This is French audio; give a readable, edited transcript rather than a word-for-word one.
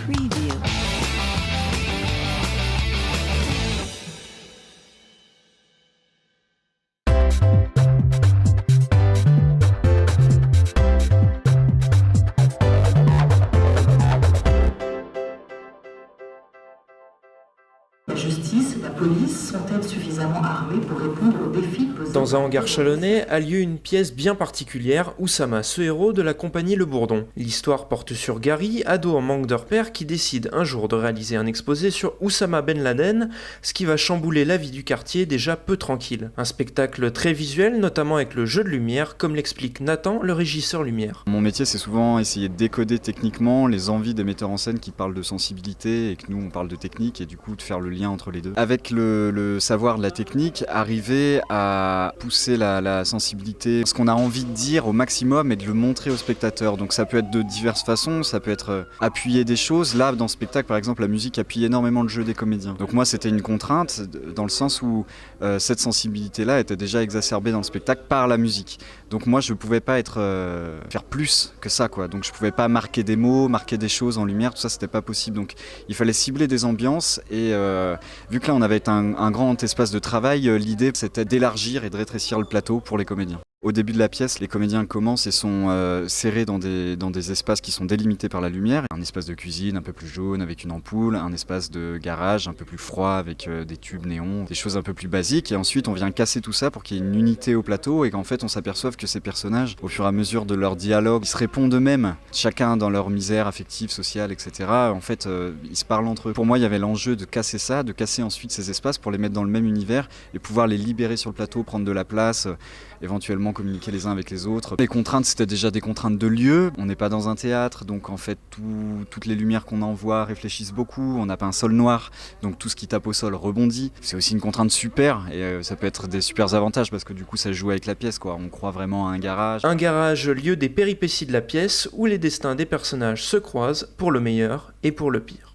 preview. La justice, la police sont-elles suffisamment armées pour répondre aux défis posés? Dans un hangar chalonnais a lieu une pièce bien particulière, Oussama, ce héros de la compagnie Le Bourdon. L'histoire porte sur Gary, ado en manque de repères, qui décide un jour de réaliser un exposé sur Oussama Ben Laden, ce qui va chambouler la vie du quartier déjà peu tranquille. Un spectacle très visuel, notamment avec le jeu de lumière, comme l'explique Nathan, le régisseur lumière. Mon métier, c'est souvent essayer de décoder techniquement les envies des metteurs en scène qui parlent de sensibilité et que nous, on parle de technique, et du coup de faire le lien entre les deux. Avec le savoir de la technique, arriver à pousser la sensibilité, ce qu'on a envie de dire au maximum et de le montrer au spectateur. Donc ça peut être de diverses façons, ça peut être appuyer des choses. Là, dans ce spectacle, par exemple, la musique appuie énormément le jeu des comédiens. Donc moi, c'était une contrainte dans le sens où cette sensibilité-là était déjà exacerbée dans le spectacle par la musique. Donc moi, je ne pouvais pas faire plus que ça, quoi. Donc je ne pouvais pas marquer des mots, marquer des choses en lumière, tout ça, c'était pas possible. Donc il fallait cibler des ambiances et vu que là, on avait un grand espace de travail, l'idée, c'était d'élargir et de rétrécir le plateau pour les comédiens. Au début de la pièce, les comédiens commencent et sont serrés dans des espaces qui sont délimités par la lumière. Un espace de cuisine un peu plus jaune avec une ampoule, un espace de garage un peu plus froid avec des tubes néons, des choses un peu plus basiques. Et ensuite, on vient casser tout ça pour qu'il y ait une unité au plateau et qu'en fait, on s'aperçoive que ces personnages, au fur et à mesure de leur dialogue, ils se répondent eux-mêmes, chacun dans leur misère affective, sociale, etc. En fait, ils se parlent entre eux. Pour moi, il y avait l'enjeu de casser ça, de casser ensuite ces espaces pour les mettre dans le même univers et pouvoir les libérer sur le plateau, prendre de la place, éventuellement communiquer les uns avec les autres. Les contraintes, c'était déjà des contraintes de lieu. On n'est pas dans un théâtre, donc en fait, toutes les lumières qu'on envoie réfléchissent beaucoup. On n'a pas un sol noir, donc tout ce qui tape au sol rebondit. C'est aussi une contrainte super, et ça peut être des super avantages, parce que du coup, ça joue avec la pièce, quoi. On croit vraiment à un garage. Un garage, lieu des péripéties de la pièce, où les destins des personnages se croisent pour le meilleur et pour le pire.